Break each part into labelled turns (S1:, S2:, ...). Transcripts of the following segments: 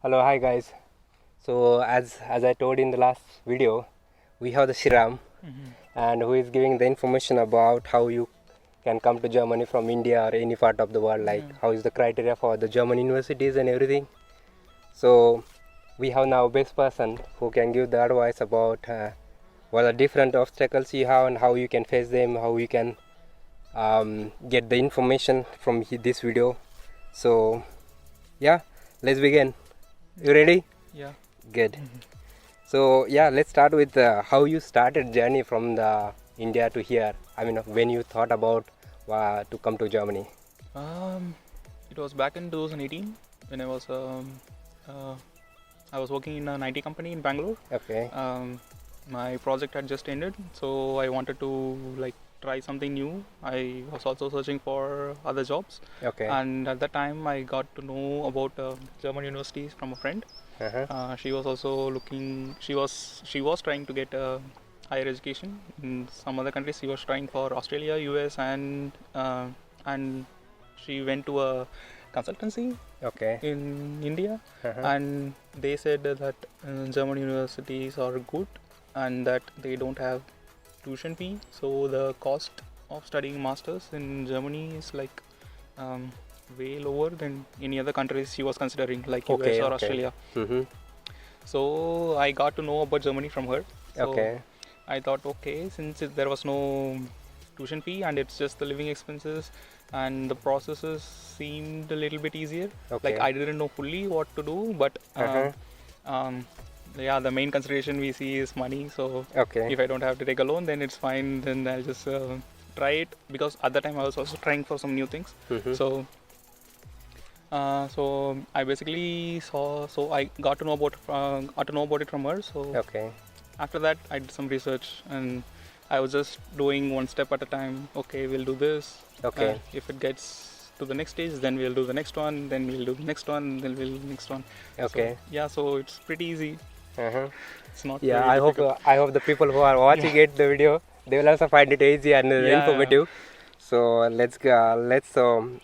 S1: Hello, hi guys. So as I told in the last video, we have the Shiram, and who is giving the information about how you can come to Germany from India or any part of the world, like how is the criteria for the German universities and everything. So we have now best person who can give the advice about what are different obstacles you have and how you can face them, how you can get the information from this video. So yeah, let's begin. You ready?
S2: Yeah.
S1: Good. So yeah, let's start with how you started journey from the India to here. I mean, when you thought about to come to Germany.
S2: It was back in 2018 when I was working in an IT company in Bangalore.
S1: Okay.
S2: My project had just ended, so I wanted to try something new. I was also searching for other jobs.
S1: Okay.
S2: And at that time, I got to know about German universities from a friend. She was also looking. She was trying to get a higher education in some other countries. She was trying for Australia, US, and she went to a consultancy
S1: Okay.
S2: in India, and they said that German universities are good and that they don't have tuition fee. So the cost of studying masters in Germany is way lower than any other countries she was considering, like US or Australia. So I got to know about Germany from her. So
S1: Okay.
S2: I thought, okay, since there was no tuition fee and it's just the living expenses and the processes seemed a little bit easier.
S1: Okay.
S2: I didn't know fully what to do, but yeah, the main consideration we see is money. So if I don't have to take a loan, then it's fine. Then I'll just try it, because at that time I was also trying for some new things. So I basically saw. So I got to know about it from her. So after that, I did some research and I was just doing one step at a time. Okay, we'll do this.
S1: Okay.
S2: If it gets to the next stage, then we'll do the next one. Then we'll do the next one. Then we'll do the next one.
S1: Okay.
S2: So, yeah. So it's pretty easy. It's not.
S1: Yeah,
S2: very difficult.
S1: I hope the people who are watching it the video, they will also find it easy and informative. So let's go.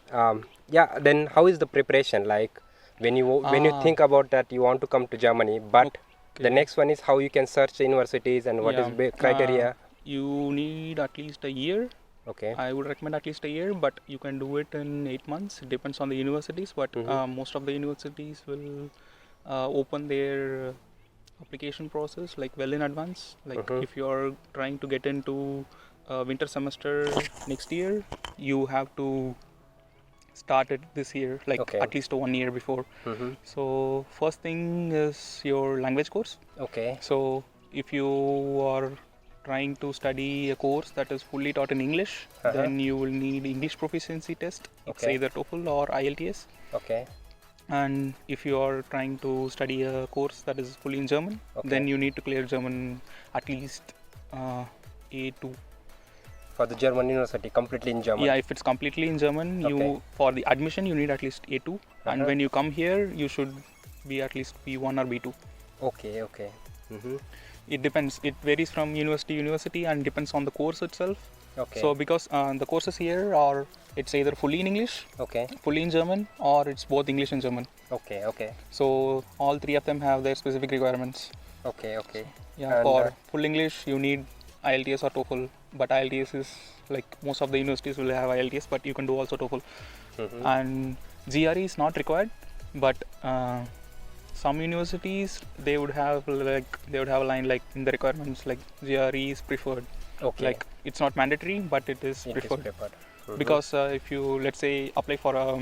S1: Yeah. Then how is the preparation like when you think about that you want to come to Germany, but the next one is how you can search universities and what is criteria.
S2: You need at least a year.
S1: Okay.
S2: I would recommend at least a year, but you can do it in 8 months. It depends on the universities, but most of the universities will open their application process well in advance. If you are trying to get into winter semester next year, you have to start it this year, at least 1 year before. So first thing is your language course.
S1: Okay.
S2: So if you are trying to study a course that is fully taught in English, then you will need English proficiency test. It's either TOEFL or IELTS.
S1: Okay.
S2: And if you are trying to study a course that is fully in German, then you need to clear German at least A2.
S1: For the German university, completely in German.
S2: Yeah, if it's completely in German, you for the admission you need at least A2, and when you come here, you should be at least B1 or B2.
S1: Okay.
S2: It depends. It varies from university to university and depends on the course itself.
S1: Okay.
S2: So because the courses here are, it's either fully in English, fully in German, or it's both English and German.
S1: Okay.
S2: So all three of them have their specific requirements.
S1: Okay.
S2: Yeah, and for full English you need IELTS or TOEFL, but IELTS is most of the universities will have IELTS, but you can do also TOEFL. And GRE is not required, but some universities they would have a line in the requirements GRE is preferred. It's not mandatory, but it is preferred. Because if you, let's say, apply for a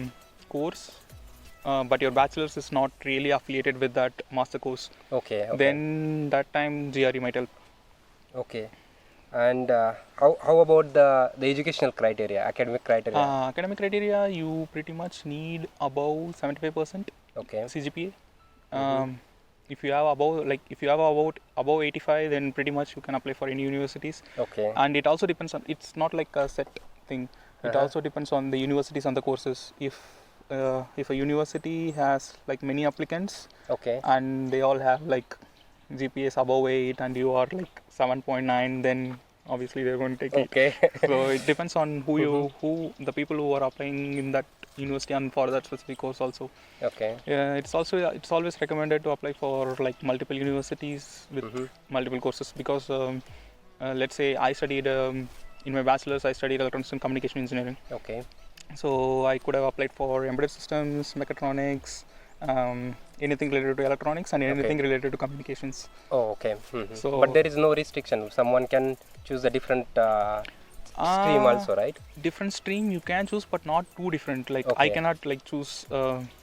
S2: course, but your bachelor's is not really affiliated with that master course, then that time GRE might help.
S1: Okay. And how about the educational criteria, academic criteria?
S2: Academic criteria, you pretty much need above 75% CGPA. If you have above 85, then pretty much you can apply for any universities. And it also depends on, it's not like a set thing. It also depends on the universities and the courses. If a university has many applicants, and they all have GPAs above 8 and you are 7.9, then obviously they're going to take it. So it depends on who the people who are applying in that university and for that specific course also.
S1: Okay.
S2: It's always recommended to apply for like multiple universities with multiple courses because let's say I studied in my bachelor's I studied electronics and communication engineering.
S1: Okay.
S2: So I could have applied for embedded systems, mechatronics, anything related to electronics and anything related to communications.
S1: Oh, okay.
S2: So,
S1: but there is no restriction. Someone can choose a different stream also, right?
S2: Different stream you can choose, but not too different. Like I cannot like choose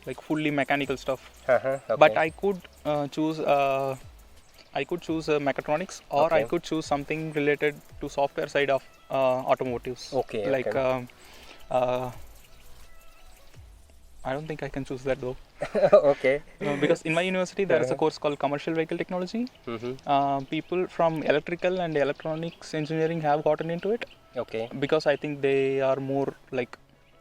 S2: like fully mechanical stuff.
S1: Okay.
S2: But I could choose. I could choose mechatronics, or I could choose something related to software side of automotives.
S1: Okay.
S2: Like I don't think I can choose that though.
S1: Okay.
S2: Because in my university there is a course called Commercial Vehicle Technology. People from electrical and electronics engineering have gotten into it.
S1: Okay.
S2: Because I think they are more like,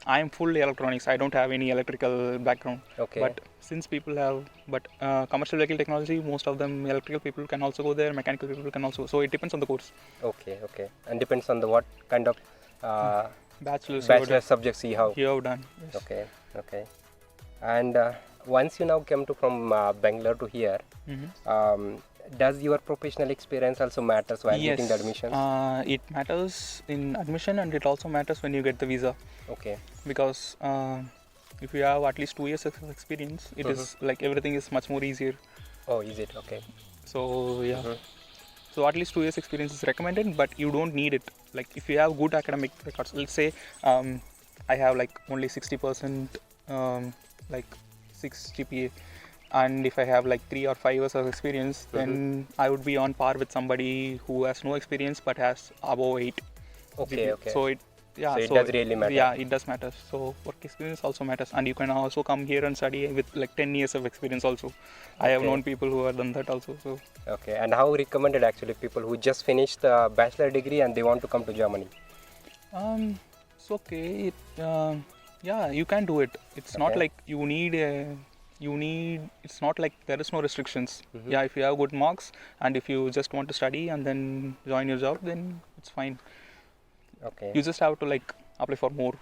S2: I am full electronics. I don't have any electrical background.
S1: Okay.
S2: But since people have, commercial vehicle technology, most of them electrical people can also go there. Mechanical people can also. So it depends on the course.
S1: Okay. Okay. And depends on the what kind of
S2: bachelor's
S1: subjects you have.
S2: You have done. Yes.
S1: Okay. Okay. And once you now come to from Bangalore to here, does your professional experience also matters while getting the admissions?
S2: It matters in admission and it also matters when you get the visa.
S1: Okay.
S2: Because if you have at least 2 years of experience, it is like everything is much more easier.
S1: Oh, is it? Okay.
S2: So yeah. So at least 2 years experience is recommended, but you don't need it. Like if you have good academic records, let's say I have like only 60% like 6 GPA, and if I have like 3 or 5 years of experience, then I would be on par with somebody who has no experience but has above 8.
S1: Okay.
S2: GPA.
S1: Okay.
S2: So it
S1: does really matter.
S2: Yeah, it does matter. So work experience also matters, and you can also come here and study with like 10 years of experience also. I have known people who have done that also. So
S1: okay. And how recommended actually people who just finished the bachelor degree and they want to come to Germany?
S2: It's okay. Yeah, you can do it. It's not like you need it's not like there is no restrictions. Yeah, if you have good marks and if you just want to study and then join your job, then it's fine.
S1: Okay.
S2: You just have to like apply for more.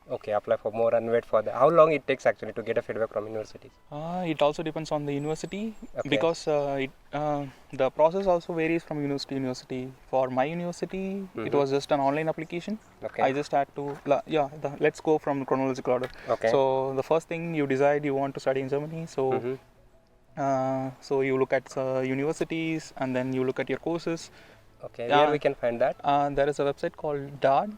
S1: Okay, apply for more and wait for the. How long it takes actually to get a feedback from universities?
S2: It also depends on the university because the process also varies from university to university. For my university, it was just an online application.
S1: Okay.
S2: I just had to let's go from chronological order.
S1: Okay.
S2: So the first thing you decide you want to study in Germany. So so you look at universities and then you look at your courses.
S1: Okay, where we can find that?
S2: There is a website called DAAD.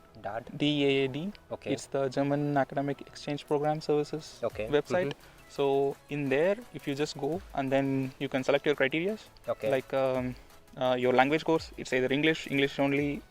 S1: DAAD. Okay.
S2: It's the German Academic Exchange Program Services website. So in there, if you just go and then you can select your criteria. Okay. Like your language course, it's either English only,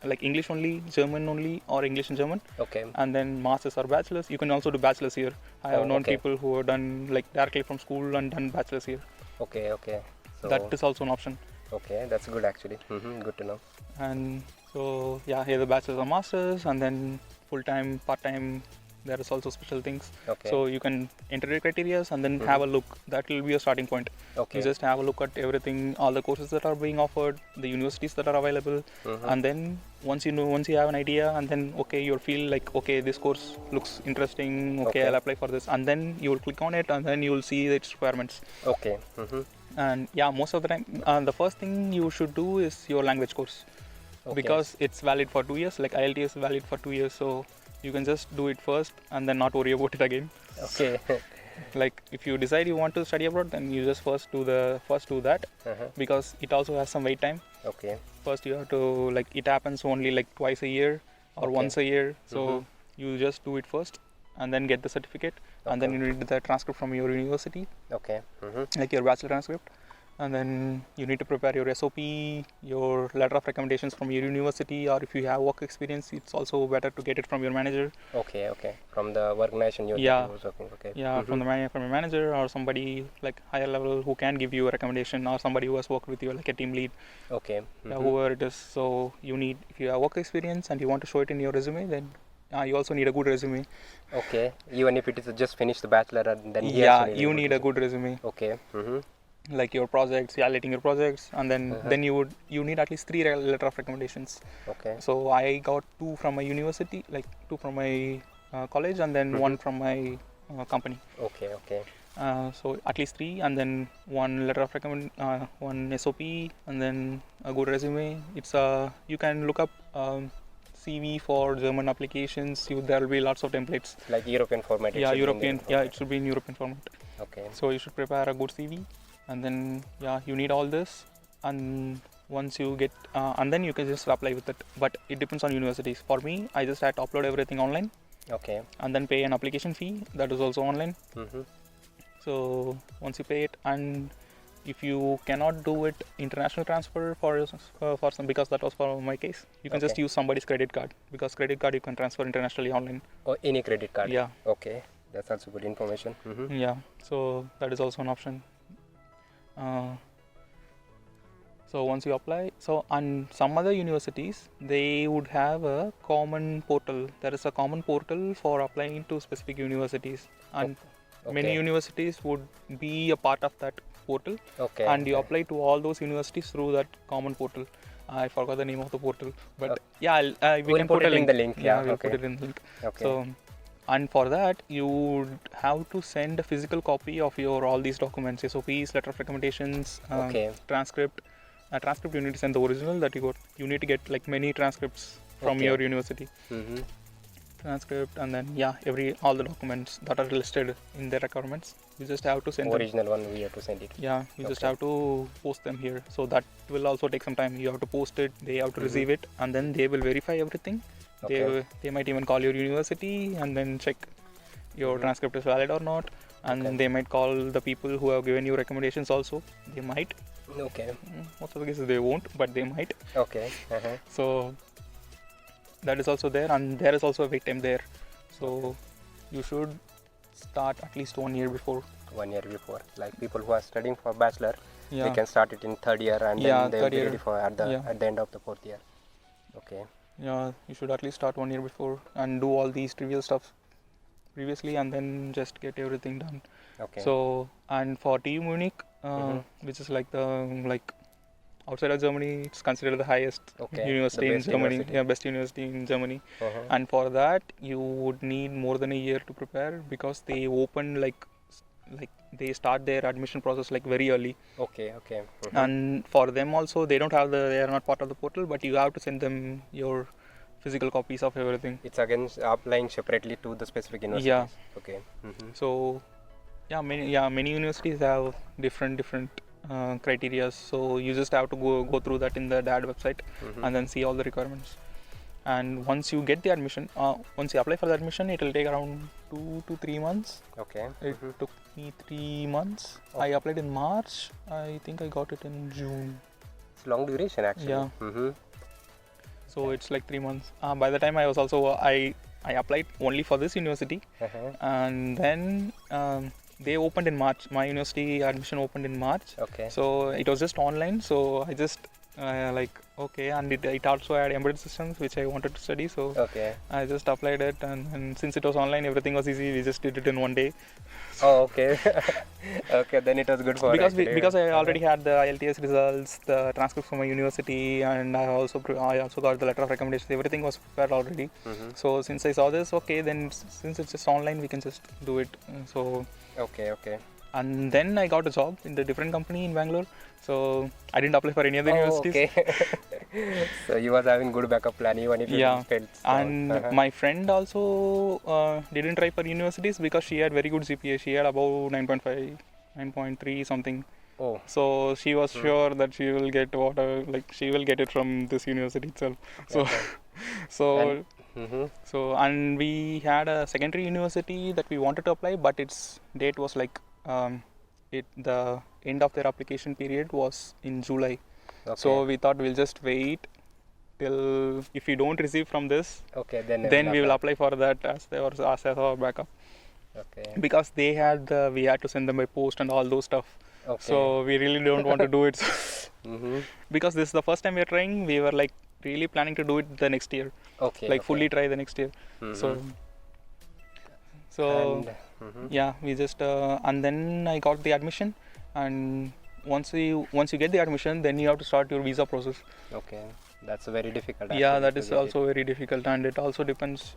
S2: German only, or English and German.
S1: Okay.
S2: And then masters or bachelors. You can also do bachelors here. I have known people who have done like directly from school and done bachelors here.
S1: Okay. Okay.
S2: So that is also an option.
S1: Okay, that's good actually. Good to know.
S2: And so yeah, here the bachelors or masters, and then full-time, part-time, there is also special things. Okay. So you can enter your criteria and then have a look. That will be your starting point. Okay. You just have a look at everything, all the courses that are being offered, the universities that are available, and then once you have an idea, and then you'll feel like this course looks interesting. Okay, I'll apply for this, and then you will click on it, and then you will see its requirements. Okay. And yeah, most of the time, the first thing you should do is your language course, because it's valid for 2 years. Like IELTS is valid for 2 years, so you can just do it first and then not worry about it again. Okay. Like if you decide you want to study abroad, then you just first do that, because it also has some wait time. Okay. First you have to it happens only like twice a year or once a year, so you just do it first and then get the certificate, and then you need the transcript from your university. Okay. Like your bachelor transcript, and then you need to prepare your SOP, your letter of recommendations from your university, or if you have work experience, it's also better to get it from your manager. Okay. From the organization you're working. Okay. Yeah, from your manager or somebody like higher level who can give you a recommendation, or somebody who has worked with you like a team lead. Okay. Whoever it is. So if you have work experience and you want to show it in your resume, then you also need a good resume. Okay. Even if it is just finished the bachelor and then you need a good resume. Okay. Like your projects, highlighting your projects, and then you need at least 3 letter of recommendations. Okay. So I got 2 from my university, like 2 from my college, and then 1 from my company.
S1: Okay, okay.
S2: So at least 3, and then one letter of one SOP, and then a good resume. It's you can look up CV for German applications. There will be lots of templates.
S1: Like European format.
S2: Yeah, European. Yeah, it should be in European format.
S1: Okay.
S2: So you should prepare a good CV, and then you need all this, and once you get, and then you can just apply with it. But it depends on universities. For me, I just had to upload everything online.
S1: Okay.
S2: And then pay an application fee. That is also online. So once you pay it, and if you cannot do it international transfer for some, because that was for my case, you can just use somebody's credit card, because credit card you can transfer internationally online.
S1: Or any credit card.
S2: Yeah.
S1: Okay, that's also good information.
S2: Yeah. So that is also an option. So once you apply, and some other universities, they would have a common portal. There is a common portal for applying to specific universities, and many universities would be a part of that portal. Okay. And you apply to all those universities through that common portal. I forgot the name of the portal, but we can put it in the link. Yeah, we'll put it in the link. Okay. So, and for that, you would have to send a physical copy of your all these documents, SOPs, letter of recommendations, transcript. A transcript you need to send the original that you got. You need to get like many transcripts from your university. Transcript, and then all the documents that are listed in the requirements. You just have to send
S1: original one. We have to send it.
S2: Yeah, you just have to post them here. So that will also take some time. You have to post it. They have to receive it, and then they will verify everything. They might even call your university and then check your transcript is valid or not. And they might call the people who have given you recommendations also. They might.
S1: Okay.
S2: Most of the cases they won't, but they might.
S1: Okay.
S2: So that is also there, and there is also a wait time there. So you should start at least 1 year before.
S1: 1 year before. Like people who are studying for bachelor, they can start it in 3rd year, and then they will be ready for at the end of the 4th year. Okay.
S2: Yeah, you should at least start 1 year before and do all these trivial stuff previously, and then just get everything done. Okay. So, and for TU Munich, which is like outside of Germany, it's considered the highest university in Germany. Yeah, best university in Germany. And for that, you would need more than a year to prepare, because they open they start their admission process like very early. Okay. And for them also, they are not part of the portal, but you have to send them your physical copies of everything.
S1: It's again applying separately to the specific universities.
S2: Yeah.
S1: Okay.
S2: So, many universities have different criteria. So you just have to go through that in the DAD website and then see all the requirements. And once you get the admission, once you apply for the admission, it will take around 2 to 3 months. Okay. It took me 3 months. I applied in March. I think I got it in June.
S1: It's long duration actually.
S2: Yeah. So it's like 3 months. By the time I was also I applied only for this university, and then they opened in March. My university admission opened in March. Okay. So it was just online. So I just and it also had embedded systems, which I wanted to study. So I just applied it, and since it was online, everything was easy. We just did it in 1 day.
S1: Oh, okay. Okay, then it was good for
S2: because I already had the IELTS results, the transcript from my university, and I also got the letter of recommendation. Everything was prepared already. So since I saw this, then since it's just online, we can just do it. So
S1: okay.
S2: And then I got a job in the different company in Bangalore. So I didn't apply for any other universities.
S1: Okay. So you was having good backup plan even if you failed.
S2: And my friend also didn't try for universities because she had very good GPA. She had above 9.5, 9.3 something. Oh. So she was sure that she will get she will get it from this university itself. So and we had a secondary university that we wanted to apply, but its date was the end of their application period was in July. So we thought we'll just wait till if we don't receive from this, then we will apply for that as our backup. Because we had to send them by post and all those stuff. So we really don't want to do it. Because this is the first time we are trying. We were really planning to do it the next year. Fully try the next year. We just and then I got the admission, and once you get the admission, then you have to start your visa process. Okay,
S1: that's very difficult.
S2: Yeah, that is also very difficult, and it also depends.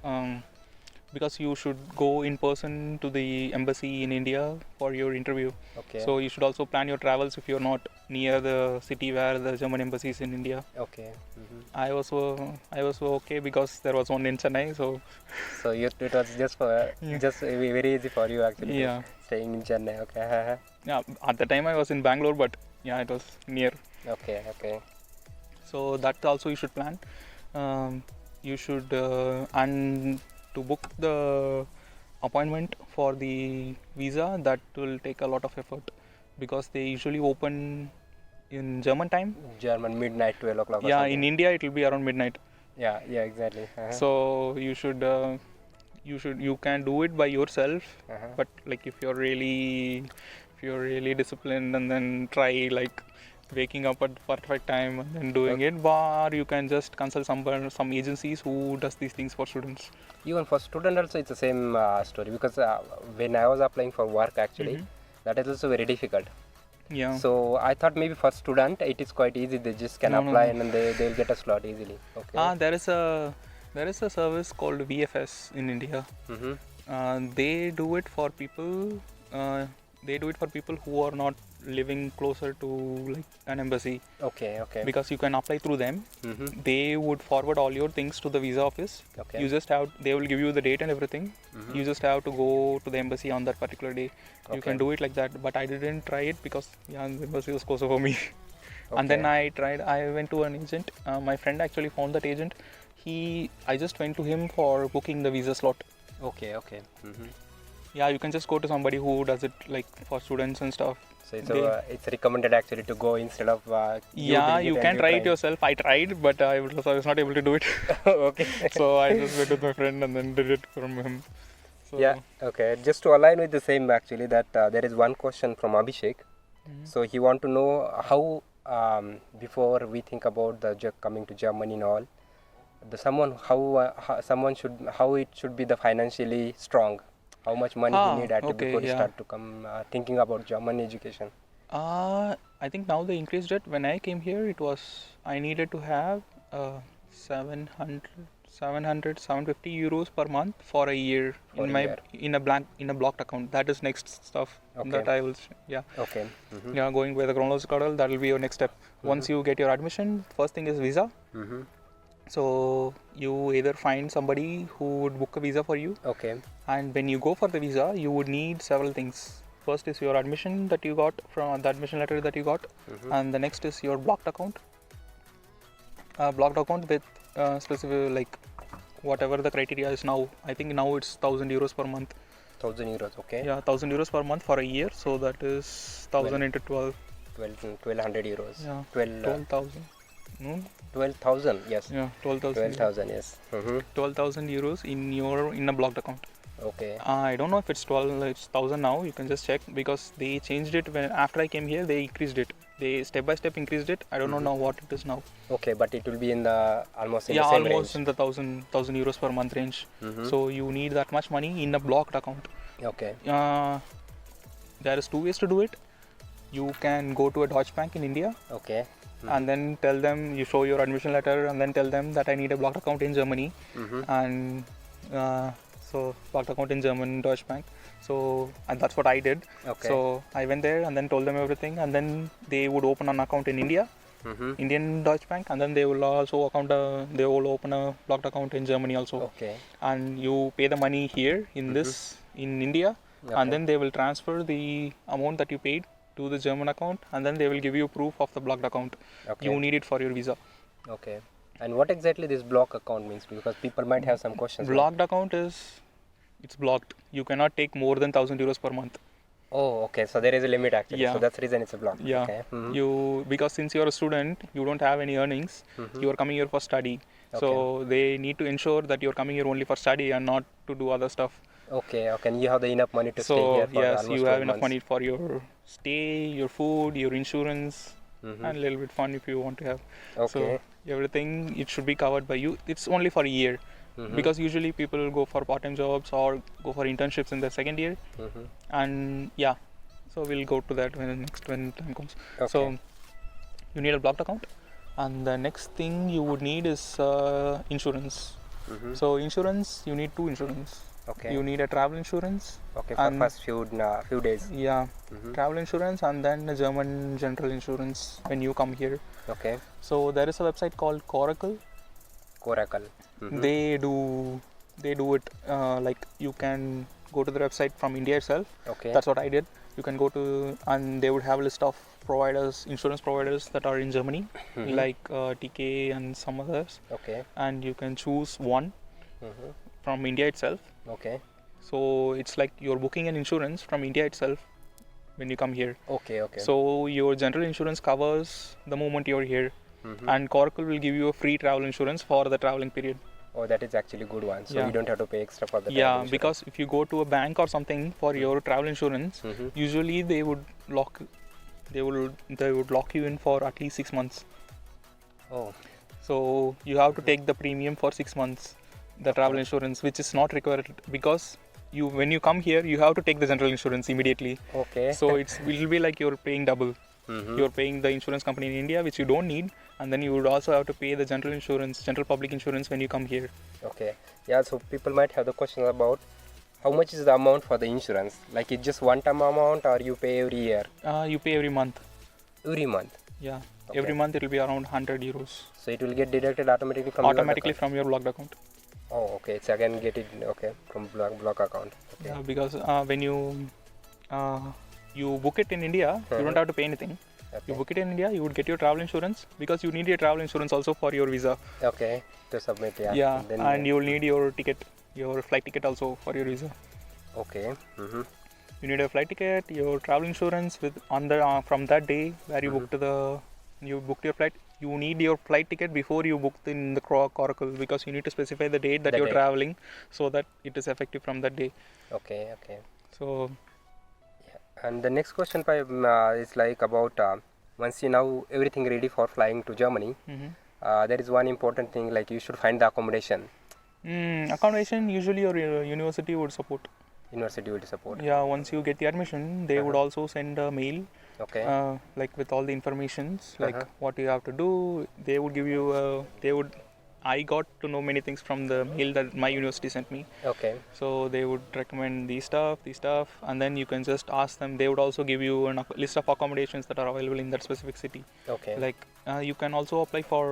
S2: because you should go in person to the embassy in India for your interview.
S1: Okay.
S2: So you should also plan your travels if you're not near the city where the German embassy is in India.
S1: Okay.
S2: I was okay because there was one in Chennai. So
S1: It was just for
S2: Yeah.
S1: just very easy for you actually. to
S2: Yeah.
S1: Staying in Chennai. Okay.
S2: yeah, at the time I was in Bangalore, but yeah, it was near.
S1: Okay. Okay.
S2: So that also you should plan. You should and to book the appointment for the visa, that will take a lot of effort because they usually open in German time.
S1: German midnight 12 o'clock. Or
S2: Yeah,
S1: something.
S2: in India it will be around midnight.
S1: Yeah. Yeah. Exactly.
S2: So you can do it by yourself,
S1: Uh-huh.
S2: but like if you're really disciplined and then try like waking up at perfect time and then doing it, or you can just consult some agencies who does these things for students.
S1: Even for student also it's the same story because when I was applying for work actually, that is also very difficult.
S2: Yeah.
S1: So I thought maybe for student it is quite easy. They just can
S2: No,
S1: apply
S2: no.
S1: and then they'll get a slot easily. Okay.
S2: There is a service called VFS in India. They do it for people. They do it for people who are not living closer to like an embassy,
S1: Okay. Okay.
S2: because you can apply through them.
S1: Mm-hmm.
S2: They would forward all your things to the visa office.
S1: Okay.
S2: They will give you the date and everything. You just have to go to the embassy on that particular day. You
S1: Okay.
S2: can do it like that, but I didn't try it because the embassy was closer for me. And then
S1: Okay.
S2: I went to an agent. My friend actually found that agent. I just went to him for booking the visa slot.
S1: Okay. Okay.
S2: Yeah, you can just go to somebody who does it like for students and stuff.
S1: So it's
S2: They-
S1: recommended actually to go instead of
S2: Yeah,
S1: doing
S2: you
S1: and
S2: can try it
S1: trying.
S2: yourself. I tried, but I was not able to do it.
S1: Okay.
S2: So I just went with my friend and then did it from him. So,
S1: Yeah. Okay. Just to align with the same actually, that there is one question from Abhishek. So he want to know how before we think about the coming to Germany and all, how it should be the financially strong. How much money he need
S2: okay,
S1: before he
S2: yeah.
S1: start to come thinking about German education.
S2: I think now they increased it. When I came here, I needed to have 750 euros per month for a year
S1: For
S2: in
S1: a
S2: my
S1: year.
S2: in a blocked account. That is next stuff
S1: Okay.
S2: that I will yeah.
S1: Okay.
S2: Yeah, going by the chronological order, that will be your next step. Once you get your admission, first thing is visa. So you either find somebody who would book a visa for you,
S1: Okay.
S2: and when you go for the visa, you would need several things. First is your admission that you got from the admission letter that you got, and the next is your blocked account. Blocked account with specific like whatever the criteria is now. I think now it's 1,000 euros per month.
S1: 1,000 euros. Okay.
S2: Yeah, 1,000 euros per month for a year. So that is 1,000 into 12.
S1: 1,200 euros.
S2: Yeah,
S1: 12,000.
S2: 12,000. No?
S1: 12,000. Yes.
S2: Yeah, 12,000.
S1: 12,000. Yes.
S2: 12,000 euros in a blocked account.
S1: Okay.
S2: I don't know if it's 1,000 now. You can just check because they changed it after I came here. They increased it. They step by step increased it. I don't know now what it is now.
S1: Okay, but it will be in the almost in
S2: Yeah,
S1: the same
S2: almost
S1: range.
S2: in the 1,000 euros per month range. So you need that much money in a blocked account.
S1: Okay.
S2: There is two ways to do it. You can go to a Deutsche Bank in India
S1: Okay.
S2: and then tell them, you show your admission letter and then tell them that I need a blocked account in Germany. And so blocked account in German Deutsche Bank. So and that's what I did.
S1: Okay.
S2: So I went there and then told them everything, and then they would open an account in India, Indian Deutsche Bank, and then they will also open a blocked account in Germany also.
S1: Okay.
S2: And you pay the money here in India,
S1: Okay.
S2: and then they will transfer the amount that you paid to the German account, and then they will give you proof of the blocked account.
S1: Okay.
S2: You need it for your visa.
S1: Okay. And what exactly this block account means? Because people might have some questions.
S2: Blocked account it's blocked. You cannot take more than 1,000 euros per month.
S1: Oh, okay. So there is a limit actually.
S2: Yeah.
S1: So that's the reason it's a block.
S2: Yeah.
S1: Okay.
S2: Because since you're a student, you don't have any earnings. You are coming here for study. So they need to ensure that you're coming here only for study and not to do other stuff.
S1: Okay. Okay. And you have the enough money to stay
S2: So
S1: here for
S2: yes,
S1: almost
S2: you
S1: 12
S2: have enough
S1: months.
S2: money for your stay, your food, your insurance, and a little bit fun if you want to have.
S1: Okay.
S2: So everything, it should be covered by you. It's only for a year. Because usually people go for part-time jobs or go for internships in their second year. And yeah, so we'll go to that when time comes.
S1: Okay.
S2: So you need a blocked account, and the next thing you would need is insurance. So insurance, you need two insurance.
S1: Okay.
S2: You need a travel insurance.
S1: Okay, for
S2: and
S1: first few days.
S2: yeah,
S1: Mhm.
S2: travel insurance, and then the German general insurance when you come here.
S1: Okay.
S2: So there is a website called Coracle.
S1: Coracle. Mhm.
S2: They do it like you can go to the website from India itself.
S1: Okay.
S2: That's what I did. You can go to, and they would have a list of providers, insurance providers that are in Germany,
S1: Mhm.
S2: like TK and some others,
S1: Okay.
S2: and you can choose one
S1: Mhm.
S2: from India itself.
S1: Okay.
S2: So it's like you're booking an insurance from India itself when you come here.
S1: Okay. Okay.
S2: So your general insurance covers the moment you're here,
S1: Mhm.
S2: and Coracle will give you a free travel insurance for the traveling period.
S1: Oh, that is actually good one. So
S2: Yeah.
S1: you don't have to pay extra for the travel
S2: Yeah,
S1: insurance.
S2: because if you go to a bank or something for your travel insurance,
S1: Mhm.
S2: usually they would lock you in for at least 6 months.
S1: Oh.
S2: So you have to take the premium for 6 months, the travel
S1: Okay.
S2: insurance, which is not required because when you come here, you have to take the general insurance immediately.
S1: Okay.
S2: So it will be like you're paying double.
S1: Mhm.
S2: You're paying the insurance company in India, which you don't need, and then you would also have to pay the general insurance, general public insurance when you come here.
S1: Okay. Yeah. So people might have the question about how much is the amount for the insurance? Like it's just one-time amount, or you pay every year?
S2: You pay every month.
S1: Every month.
S2: Yeah,
S1: Okay.
S2: every month it will be around 100 euros.
S1: So it will get deducted automatically from
S2: Automatically
S1: your account?
S2: from your blocked account.
S1: Oh, okay. It's again get it from block account. Okay.
S2: Yeah, because when you book it in India, you don't have to pay anything.
S1: Okay.
S2: You book it in India, you would get your travel insurance because you need your travel insurance also for your visa.
S1: Okay. To submit. Yeah.
S2: Yeah,
S1: Then,
S2: and you will need your ticket, your flight ticket also for your visa.
S1: Okay. Mhm.
S2: You need a flight ticket, your travel insurance with on the from that day where you booked your flight. You need your flight ticket before you book in the Coracle because you need to specify the date that
S1: The
S2: you're
S1: date.
S2: traveling so that it is effective from that day.
S1: Okay. Okay.
S2: So
S1: And the next question is like about once you now everything ready for flying to Germany, there is one important thing like you should find the accommodation.
S2: accommodation usually your university would support.
S1: University will support.
S2: Yeah, once you get the admission, they would also send a mail,
S1: Okay.
S2: like with all the informations, like
S1: Uh-huh.
S2: what you have to do. They would give you. I got to know many things from the mail that my university sent me.
S1: Okay.
S2: So they would recommend these stuff, and then you can just ask them. They would also give you a list of accommodations that are available in that specific city.
S1: Okay.
S2: Like you can also apply for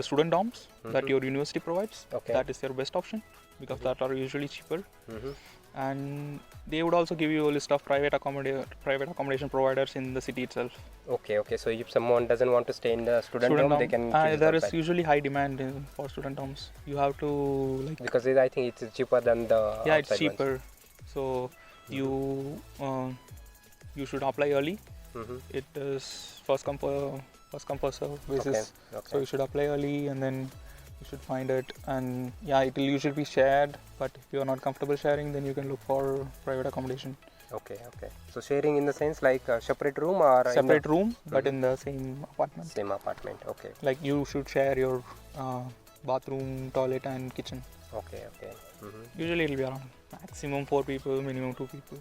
S2: the student dorms that your university provides.
S1: Okay.
S2: That is your best option because that are usually cheaper.
S1: Mhm.
S2: And they would also give you a list of private accommodation providers in the city itself.
S1: Okay. Okay. So if someone doesn't want to stay in the student dorm, they can choose
S2: There is
S1: outside.
S2: usually high demand for student dorms. You have to like
S1: Because I think it's cheaper than the
S2: yeah, it's
S1: outside
S2: cheaper.
S1: ones.
S2: So you should apply early.
S1: Mhm.
S2: It is first come first serve basis.
S1: Okay.
S2: So you should apply early and then you should find it, and yeah, it will usually be shared, but if you are not comfortable sharing, then you can look for private accommodation.
S1: Okay. Okay. So sharing in the sense like a separate room or
S2: Separate room, but in the same apartment.
S1: same apartment. Okay.
S2: Like you should share your bathroom, toilet, and kitchen.
S1: Okay. Okay. Mhm.
S2: Usually it will be around maximum 4 people, minimum 2 people.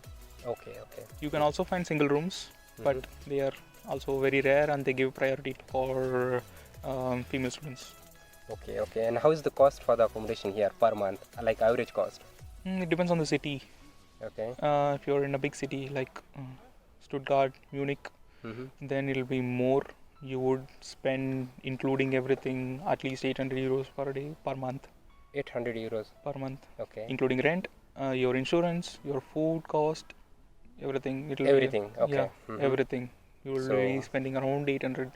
S1: Okay. Okay.
S2: You can also find single rooms, but they are also very rare and they give priority for female students.
S1: Okay. Okay. And how is the cost for the accommodation here per month? Like average cost?
S2: It depends on the city.
S1: Okay.
S2: If you're in a big city like Stuttgart, Munich,
S1: Mhm.
S2: then it'll be more. You would spend, including everything, at least 800 euros per day per month.
S1: 800 euros.
S2: Per month,
S1: Okay.
S2: including rent, your insurance, your food cost, everything.
S1: Everything. Okay.
S2: Yeah,
S1: Mhm.
S2: everything. You will
S1: So-
S2: be spending around 800.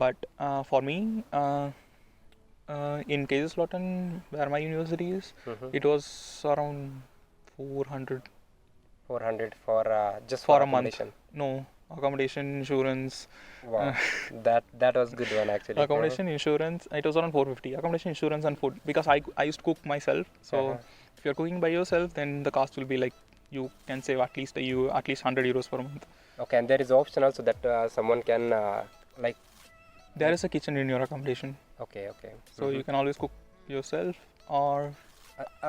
S2: But for me, in Kaiserslautern, where my university is,
S1: Mhm.
S2: it was around 400
S1: 400 for just
S2: for
S1: for
S2: a month.
S1: accommodation.
S2: No, accommodation, insurance.
S1: Wow. that was good one actually.
S2: Accommodation, insurance, it was around 450. Accommodation, insurance, and food. Because I used to cook myself. So if you're cooking by yourself, then the cost will be like, you can save at least 100 euros per month.
S1: Okay, and there is option also that someone can like.
S2: There is a kitchen in your accommodation.
S1: Okay. Okay.
S2: So you can always cook yourself, or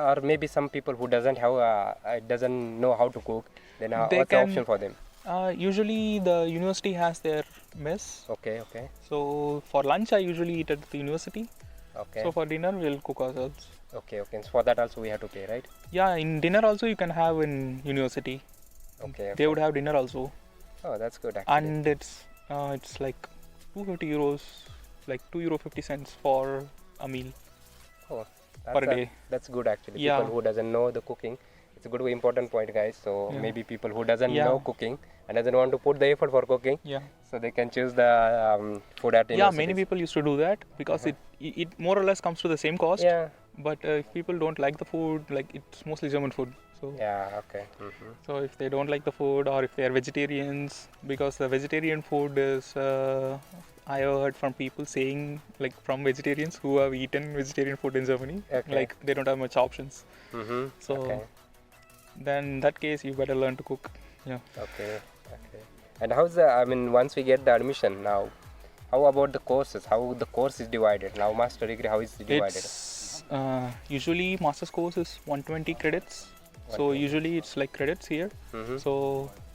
S1: Or maybe some people who doesn't know how to cook, then
S2: They
S1: what's the
S2: can-
S1: option for them?
S2: usually the university has their mess.
S1: Okay. Okay.
S2: So for lunch, I usually eat at the university.
S1: Okay.
S2: So for dinner we'll cook ourselves.
S1: Okay. So for that also we have to pay, right?
S2: Yeah, in dinner also you can have in university.
S1: Okay.
S2: They would have dinner also,
S1: Oh, that's good actually.
S2: and it's like 250 euros, like €2.50 for a meal
S1: Oh,
S2: per day.
S1: that's good actually.
S2: Yeah.
S1: People who doesn't know the cooking, it's a good important point, guys. So
S2: Yeah.
S1: maybe people who doesn't
S2: Yeah.
S1: know cooking and doesn't want to put the effort for cooking,
S2: Yeah.
S1: so they can choose the food at
S2: Yeah,
S1: universities.
S2: many people used to do that because it more or less comes to the same cost.
S1: Yeah.
S2: But if people don't like the food, like it's mostly German food. So
S1: Yeah. Okay.
S2: so if they don't like the food, or if they are vegetarians, because the vegetarian food is, I have heard from people saying, like from vegetarians who have eaten vegetarian food in Germany,
S1: Okay.
S2: like they don't have much options. So
S1: Okay.
S2: then in that case you better learn to cook. Yeah.
S1: Okay. And how's the? I mean, once we get the admission now, how about the courses? How the course is divided now? Master degree, how is it divided?
S2: It's usually master's course is 120 credits. So usually it's like credits here. So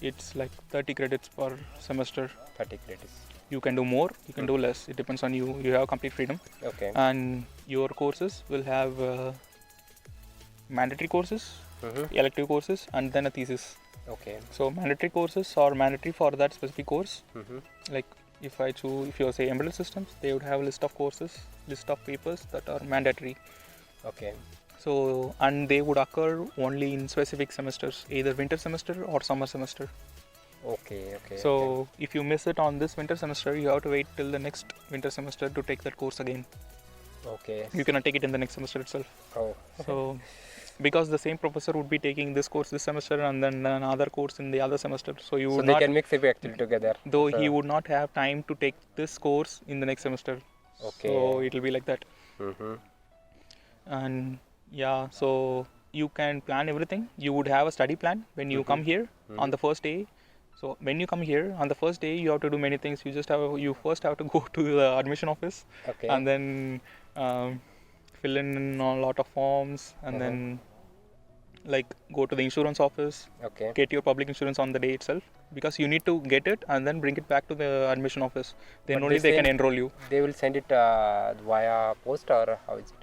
S2: it's like 30 credits per semester.
S1: 30 credits.
S2: You can do more, you can do less. It depends on you. You have complete freedom.
S1: Okay.
S2: And your courses will have mandatory courses, elective courses, and then a thesis.
S1: Okay.
S2: So mandatory courses are mandatory for that specific course. Like if you say embedded systems, they would have a list of courses, list of papers that are mandatory.
S1: Okay.
S2: So, and they would occur only in specific semesters, either winter semester or summer semester.
S1: Okay.
S2: So if you miss it on this winter semester, you have to wait till the next winter semester to take that course again.
S1: Okay.
S2: You cannot take it in the next semester itself.
S1: Oh.
S2: So because the same professor would be taking this course this semester and then another course in the other semester, so you would
S1: they
S2: not,
S1: can mix it actually together.
S2: though
S1: So-
S2: he would not have time to take this course in the next semester.
S1: Okay.
S2: So it will be like that. And yeah, so you can plan everything. You would have a study plan when you come here on the first day. So when you come here on the first day, you have to do many things. You first have to go to the admission office.
S1: Okay.
S2: And then fill in a lot of forms, and then like go to the insurance office.
S1: Okay.
S2: Get your public insurance on the day itself, because you need to get it and then bring it back to the admission office. Then
S1: But
S2: only they can enroll you.
S1: They will send it via post, or how is it?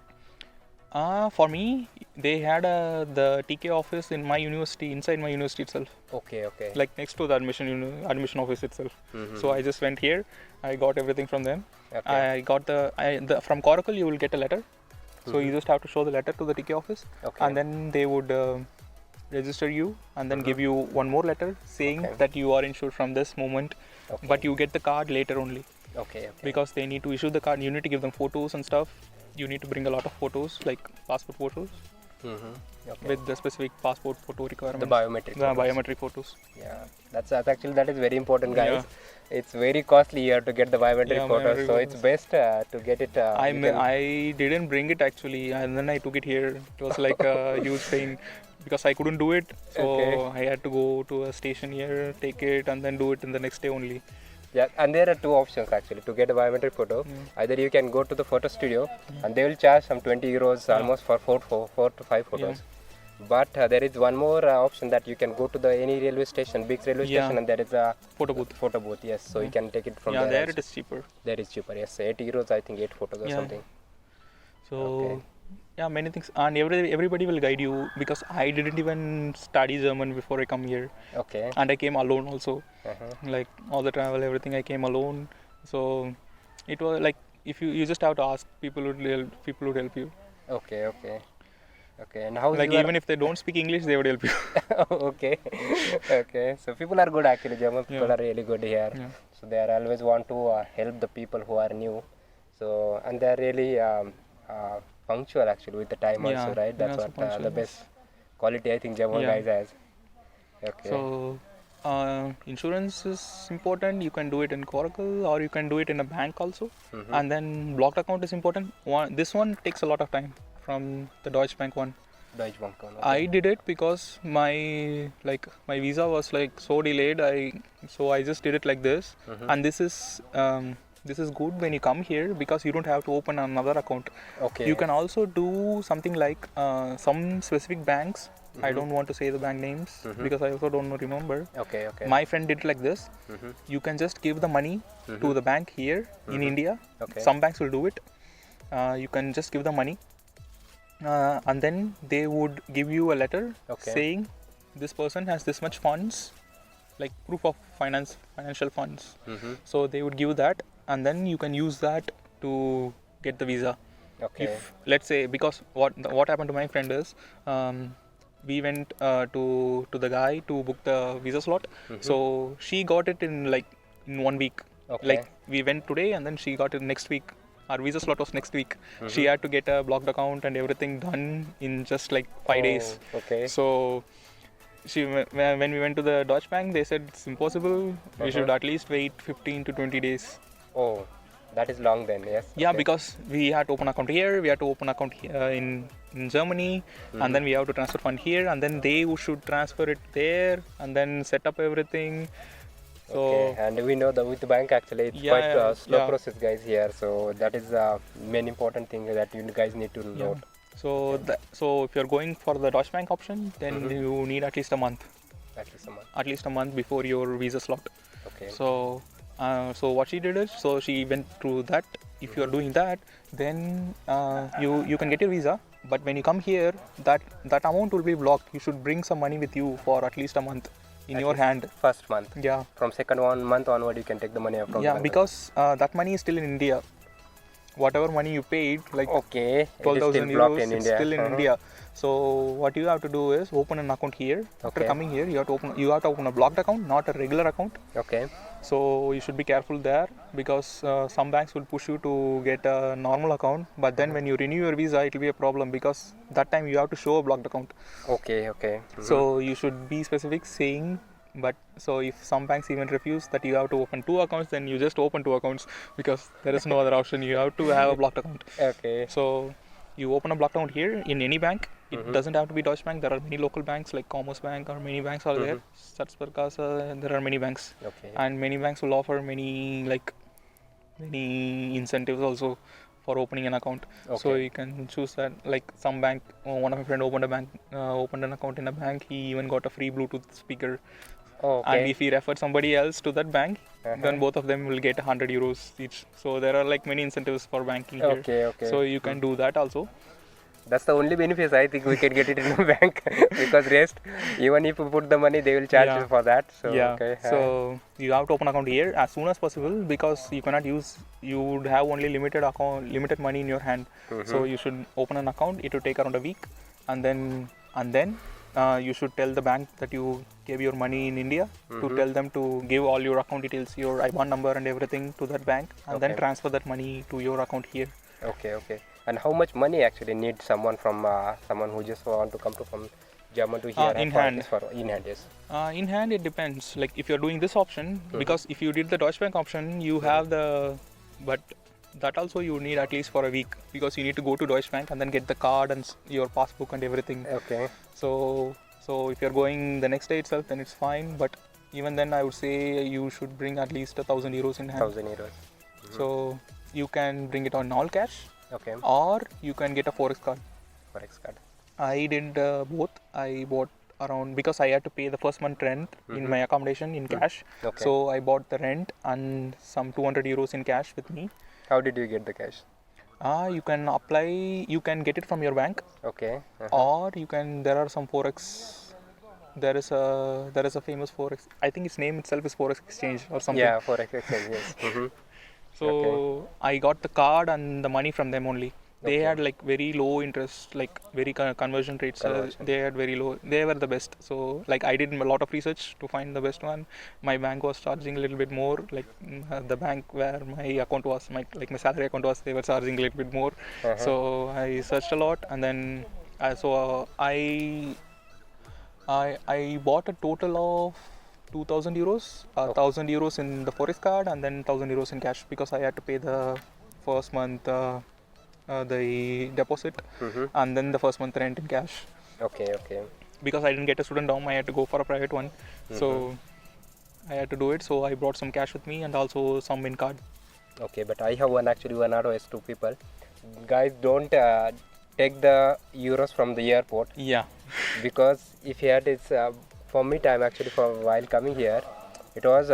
S2: For me, they had the TK office in my university, inside my university itself,
S1: Okay.
S2: like next to the admission office itself. So I just went here. I got everything from them.
S1: Okay.
S2: I got from Coracle. You will get a letter. So you just have to show the letter to the TK office,
S1: Okay.
S2: and then they would register you, and then give you one more letter saying
S1: Okay.
S2: that you are insured from this moment.
S1: Okay.
S2: But you get the card later only,
S1: Okay.
S2: because they need to issue the card. You need to give them photos and stuff. You need to bring a lot of photos, like passport photos,
S1: Okay.
S2: with the specific passport photo requirements.
S1: The biometric.
S2: The
S1: photos.
S2: biometric photos.
S1: Yeah, that's actually that is very important, guys.
S2: Yeah.
S1: It's very costly here to get the biometric
S2: Yeah,
S1: photos,
S2: biometric
S1: so
S2: photos.
S1: it's best to get it.
S2: I didn't bring it actually, and then I took it here. It was like a huge pain because I couldn't do it, so
S1: Okay.
S2: I had to go to a station here, take it, and then do it in the next day only.
S1: Yeah, and there are two options actually to get a biometric photo. Either you can go to the photo studio, and they will charge some 20 euros almost for 4 to 5 photos. But there is one more option that you can go to the any railway station, big railway station, and there is a
S2: Photo booth.
S1: Photo booth, yes. So you can take it from
S2: Yeah,
S1: there.
S2: there
S1: also.
S2: it is cheaper.
S1: There is cheaper, yes. 8 euros, I think, 8 photos or
S2: Yeah.
S1: something.
S2: So
S1: Okay.
S2: yeah, many things, and everybody will guide you, because I didn't even study German before I come here,
S1: Okay.
S2: and I came alone also.
S1: Uh-huh.
S2: Like all the travel, everything, I came alone. So it was like, if you just have to ask, people would help you.
S1: Okay. And how is
S2: Like even if they don't speak English, they would help you.
S1: okay. So people are good actually. German people
S2: Yeah.
S1: are really good here.
S2: Yeah.
S1: So they are always want to help the people who are new. So and they are really punctual actually with the time
S2: Yeah,
S1: also, right? That's
S2: yeah, so
S1: what the
S2: punctual,
S1: best quality I think German
S2: Yeah.
S1: guys has. Okay.
S2: So insurance is important. You can do it in Coracle, or you can do it in a bank also. And then blocked account is important. This one takes a lot of time from the Deutsche Bank one.
S1: Deutsche Bank. Okay.
S2: I did it because my visa was like so delayed. So I just did it like this. And this is good when you come here, because you don't have to open another account.
S1: Okay.
S2: You can also do something like some specific banks. I don't want to say the bank names, because I also don't remember.
S1: Okay.
S2: My friend did it like this. You can just give the money to the bank here in India.
S1: Okay.
S2: Some banks will do it, you can just give the money, and then they would give you a letter saying this person has this much funds, like proof of financial funds. So they would give that, and then you can use that to get the visa. If, let's say, because what happened to my friend is, we went to the guy to book the visa slot. So she got it in 1 week. Like we went today and then she got it next week. Our visa slot was next week. She had to get a blocked account and everything done in just 5 days. So when we went to the Deutsche Bank, they said it's impossible. We should at least wait 15 to 20 days.
S1: Oh, that is long then, yes.
S2: Yeah, because we had to open account here, we had to open account in Germany, and then we have to transfer fund here, and then they should transfer it there, and then set up everything. So,
S1: and we know that with the bank actually it's quite a slow process, guys, here. So that is the main important thing that you guys need to note.
S2: So so if you're going for the Deutsche Bank option, then you need at least a month. At least a month before your visa slot. So what she did is, so she went through that. If you are doing that, then you can get your visa. But when you come here, that amount will be blocked. You should bring some money with you for at least a month in your hand.
S1: First month.
S2: Yeah.
S1: From second month onward, you can take the money from.
S2: Yeah, because that money is still in India. Whatever money you paid, 12,000 euros, it's still in India. So what you have to do is open an account here. After coming here, you have to open a blocked account, not a regular account. So you should be careful there, because some banks will push you to get a normal account, but then when you renew your visa, it will be a problem, because that time you have to show a blocked account. So you should be specific saying. But so if some banks even refuse that you have to open 2 accounts, then you just open 2 accounts, because there is no other option. You have to have a blocked account. So you open a blocked account here in any bank. It doesn't have to be Deutsche Bank. There are many local banks like Commerce Bank, or many banks are there. Staatsparkasse, there are many banks. And many banks will offer many incentives also for opening an account. So you can choose that. Like some bank, one of my friend opened an account in a bank. He even got a free Bluetooth speaker. And if he referred somebody else to that bank, then both of them will get 100 euros each. So there are many incentives for banking here. So you can do that also.
S1: That's the only benefit I think we can get it in a bank, because rest, even if you put the money, they will charge you for that. So
S2: so you have to open account here as soon as possible, because you cannot use. You would have only limited money in your hand. So you should open an account. It will take around a week, and then you should tell the bank that you gave your money in India, to tell them to give all your account details, your IBAN number and everything to that bank, and then transfer that money to your account here.
S1: And how much money actually needs someone who just want to come from German to here?
S2: In hand.
S1: Yes.
S2: In hand, it depends. Like if you're doing this option, because if you did the Deutsche Bank option, you have but that also you need at least for a week, because you need to go to Deutsche Bank and then get the card and your passbook and everything. So if you're going the next day itself, then it's fine. But even then, I would say you should bring at least 1,000 euros in hand.
S1: 1,000 euros.
S2: So you can bring it on all cash. Or you can get a Forex card. I did both. I bought around, because I had to pay the first month rent in my accommodation in cash. So I bought the rent and some 200 euros in cash with me.
S1: How did you get the cash?
S2: You can apply. You can get it from your bank. Or you can. There are some Forex. There is a famous Forex. I think its name itself is Forex Exchange or something.
S1: Yeah, Forex Exchange. Yes.
S2: So I got the card and the money from them only. They had very low interest, very conversion rates. They had very low. They were the best. So I did a lot of research to find the best one. My bank was charging a little bit more. The bank where my account was, my salary account was, they were charging a little bit more. So I searched a lot, and then I bought a total of 2,000 euros, 1,000 euros in the Forex card, and then 1,000 euros in cash, because I had to pay the first month the deposit and then the first month rent in cash. Because I didn't get a student dorm, I had to go for a private one. So I had to do it. So I brought some cash with me and also some in card.
S1: But I have one advice to people. Guys, don't take the euros from the airport. Because if you had it's for me time actually for while coming here, it was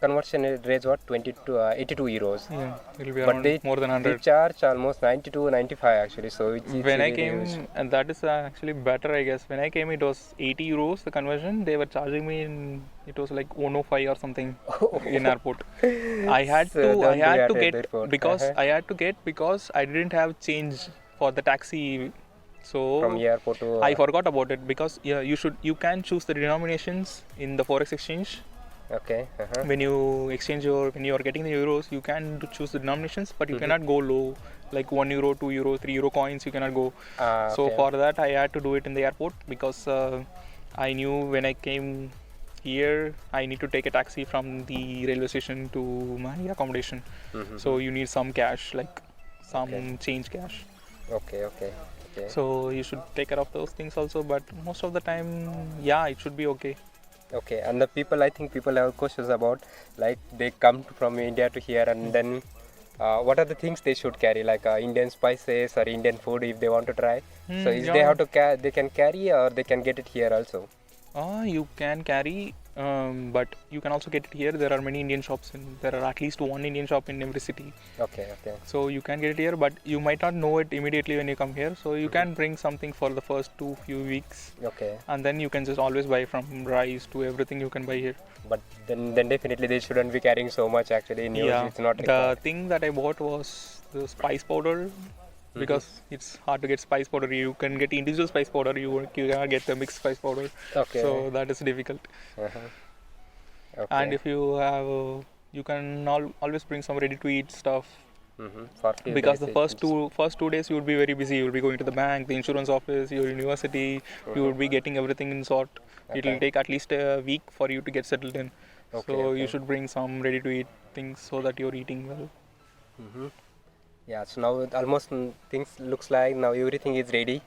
S1: conversion rate what 20 to 82 euros.
S2: Yeah, it'll be
S1: But
S2: around
S1: they
S2: more than
S1: they
S2: 100.
S1: charge almost 92, 95 actually. So it's
S2: When I
S1: really
S2: came,
S1: huge.
S2: and that is actually better, I guess. When I came, it was 80 euros the conversion. They were charging me it was like 105 or something in airport. I had
S1: So
S2: to
S1: don't do that at
S2: get
S1: the airport.
S2: because I had to get because I didn't have change for the taxi. So
S1: From airport to
S2: I forgot about it because yeah, you can choose the denominations in the forex exchange.
S1: okay.
S2: When you when you are getting the euros, you can choose the denominations, but you cannot go low, like 1 euro, 2 euro, 3 euro coins. You cannot go. So
S1: Okay.
S2: for that, I had to do it in the airport because I knew when I came here, I need to take a taxi from the railway station to my accommodation. So you need some cash, like some change cash.
S1: Okay.
S2: So you should take care of those things also. But most of the time, yeah, it should be okay.
S1: Okay, and the people, I think people have questions about, like they come from India to here, and then what are the things they should carry, like Indian spices or Indian food if they want to try. So is they
S2: Yeah.
S1: have to they can carry, or they can get it here also.
S2: You can carry, but you can also get it here. There are many Indian shops, and there are at least one Indian shop in every city.
S1: Okay.
S2: So you can get it here, but you might not know it immediately when you come here. So you can bring something for the first few weeks,
S1: Okay.
S2: and then you can just always buy from rice to everything you can buy here.
S1: But then definitely they shouldn't be carrying so much actually. In use,
S2: Yeah,
S1: it's not
S2: the
S1: required.
S2: thing that I bought was the spice powder. Because it's hard to get spice powder. You can get individual spice powder. You cannot get the mixed spice powder.
S1: Okay.
S2: So that is difficult.
S1: Okay.
S2: And if you have, you can always bring some ready-to-eat stuff.
S1: For few
S2: Because
S1: days
S2: the first 2 days you would be very busy. You will be going to the bank, the insurance office, your university. You will be getting everything in sort. It will take at least a week for you to get settled in. So you should bring some ready-to-eat things so that you're eating well.
S1: Yeah, so now almost things looks like now everything is ready.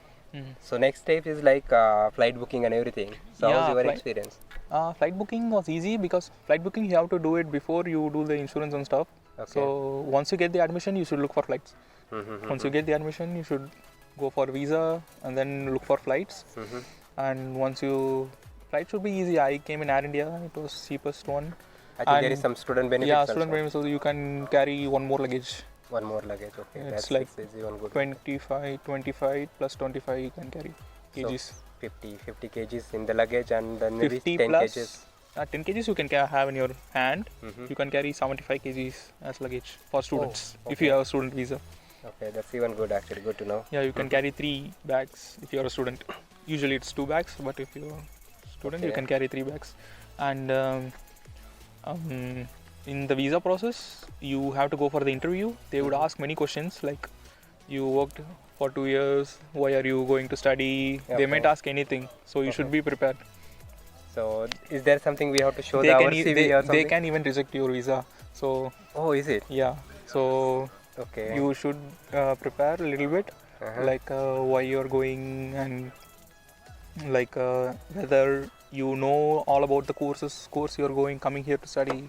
S1: So next step is like flight booking and everything. So
S2: Yeah,
S1: how's your
S2: flight-
S1: experience?
S2: Flight booking was easy because flight booking you have to do it before you do the insurance and stuff.
S1: Okay.
S2: So once you get the admission, you should look for flights. Once you get the admission, you should go for visa and then look for flights. And once flight should be easy. I came in Air India. It was cheapest one.
S1: I think there
S2: And-
S1: is some student benefits.
S2: Yeah,
S1: also.
S2: student premium, so you can carry one more luggage.
S1: One more luggage. Okay,
S2: It's
S1: that's
S2: like
S1: easy one good.
S2: 25 plus 25 you can carry kgs.
S1: So 50 kgs in the luggage, and then maybe
S2: 50
S1: 10
S2: plus
S1: kgs.
S2: 10 kgs you can have in your hand. You can carry 75 kgs as luggage for students if you have a student visa.
S1: Okay, that's even good actually. Good to know.
S2: Yeah, you can carry 3 bags if you are a student. Usually it's 2 bags, but if you are a student, you
S1: Okay.
S2: can carry 3 bags. And in the visa process, you have to go for the interview. They would ask many questions like, you worked for 2 years, why are you going to study? They might ask anything, so you should be prepared.
S1: So is there something we have to show
S2: They
S1: our
S2: can,
S1: CV or something?
S2: they can even reject your visa. So
S1: Oh, is it?
S2: yeah, so
S1: Okay.
S2: you should prepare a little bit, like why you're going, and like whether you know all about the course you're coming here to study.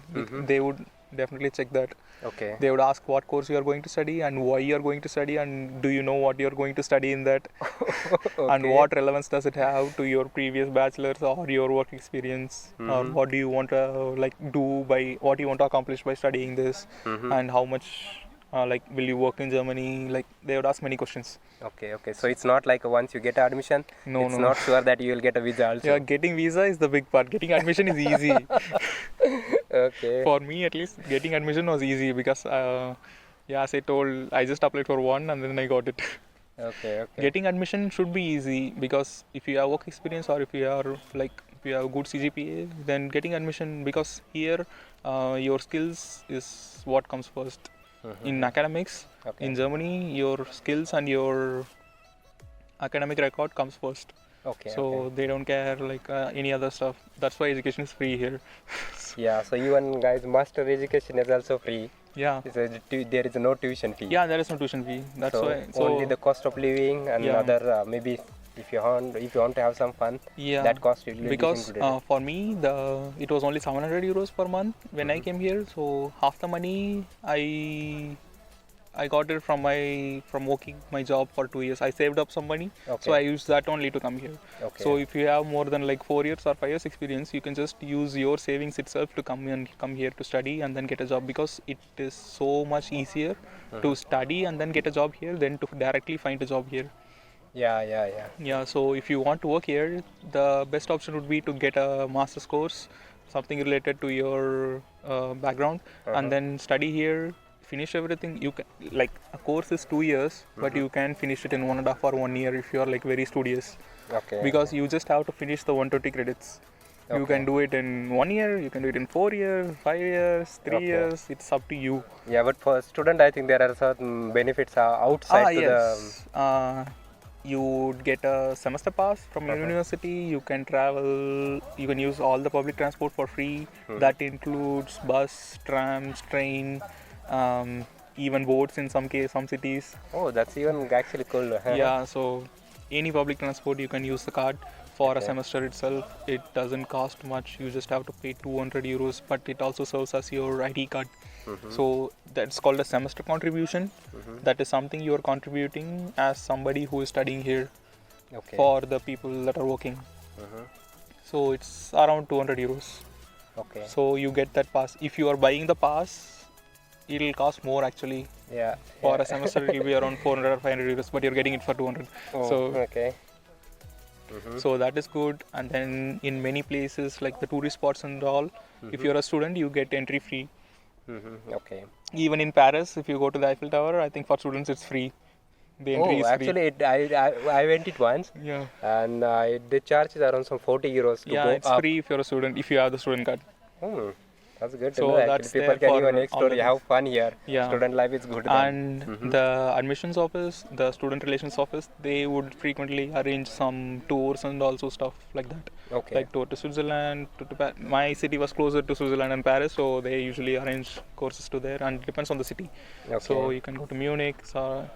S2: They would definitely check that.
S1: Okay.
S2: They would ask what course you are going to study and why you are going to study, and do you know what you are going to study in that, and what relevance does it have to your previous bachelor's or your work experience, or what do you want to do by what you want to accomplish by studying this, and how much will you work in Germany? Like they would ask many questions.
S1: Okay. So it's not like once you get admission,
S2: No,
S1: it's
S2: no.
S1: not sure that you will get a visa also.
S2: Yeah, getting visa is the big part. Getting admission is easy.
S1: Okay.
S2: For me, at least, getting admission was easy because, as I told, I just applied for one and then I got it.
S1: Okay.
S2: Getting admission should be easy because if you have work experience or if you have good CGPA, then getting admission, because here your skills is what comes first. In academics, in Germany, your skills and your academic record comes first. So they don't care any other stuff. That's why education is free here.
S1: Yeah, so even guys, master education is also free.
S2: Yeah.
S1: There is no tuition fee.
S2: Yeah, there is no tuition fee. That's why. So
S1: only the cost of living and other maybe if you want to have some fun, that cost will be
S2: because
S1: included.
S2: for me it was only 700 euros per month when I came here. So half the money I I got it from working my job for 2 years. I saved up some money, so I used that only to come here. So if you have more than like 4 years or 5 years experience, you can just use your savings itself to come here to study and then get a job, because it is so much easier to study and then get a job here than to directly find a job here. Yeah, so if you want to work here, the best option would be to get a master's course, something related to your background, and then study here, finish everything. You can, like, a course is 2 years, but you can finish it in 1.5 or 1 year if you are like very studious. Because you just have to finish the 120 credits. You can do it in 1 year, you can do it in 4 years, 5 years, 3 years. It's up to you.
S1: Yeah, but for a student, I think there are certain benefits outside to
S2: yes. You would get a semester pass from your university. You can travel. You can use all the public transport for free. That includes bus, trams, train, even boats in some cities.
S1: Oh, that's even actually cool.
S2: Yeah, so any public transport you can use the card for a semester itself. It doesn't cost much. You just have to pay 200 euros, but it also serves as your ID card. So that's called a semester contribution. That is something you are contributing as somebody who is studying here for the people that are working. So it's around 200 euros. So you get that pass. If you are buying the pass, it'll cost more actually. For a semester it will be around 400 or 500 euros, but you're getting it for 200. So that is good. And then in many places like the tourist spots and all, if you're a student, you get entry free. Even in Paris, if you go to the Eiffel Tower, I think for students it's free. The entry is free.
S1: Actually, I went it once. And the charge is around some 40 euros to go
S2: it's free if you're a student, if you have the student card.
S1: That's good to
S2: So
S1: know.
S2: that's
S1: People can even explore,
S2: the
S1: have fun here.
S2: Yeah.
S1: Student life is good.
S2: And the admissions office, the student relations office, they would frequently arrange some tours and also stuff like that. Like tour to Switzerland. My city was closer to Switzerland and Paris, so they usually arrange courses to there, and it depends on the city. So you can go to Munich. So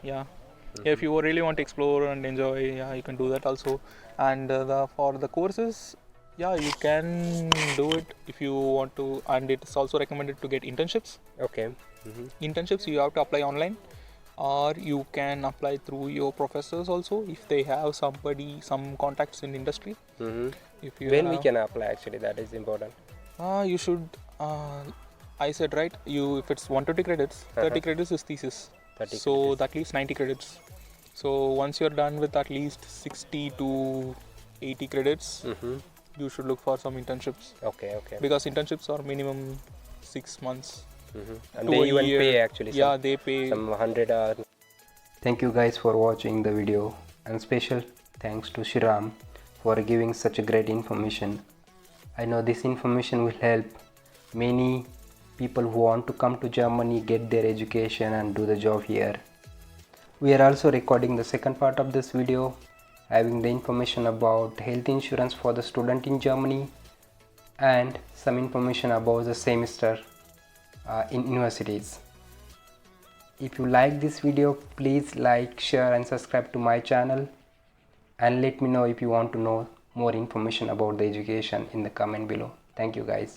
S2: if you really want to explore and enjoy, you can do that also. And for the courses, you can do it if you want to, and it's also recommended to get internships. Internships you have to apply online, or you can apply through your professors also if they have some contacts in industry. If you
S1: we can apply, actually, that is important.
S2: You should. I said right. If it's 120 credits, 30 credits is thesis. So that leaves 90 credits. So once you're done with at least 60 to 80 credits. You should look for some internships. Because internships are minimum 6 months.
S1: And they even pay actually.
S2: They pay
S1: some 100 hours. Thank you guys for watching the video, and special thanks to Shriram for giving such a great information. I know this information will help many people who want to come to Germany, get their education and do the job here. We are also recording the second part of this video, having the information about health insurance for the student in Germany and some information about the semester in universities. If you like this video, please like, share and subscribe to my channel, and let me know if you want to know more information about the education in the comment below. Thank you guys.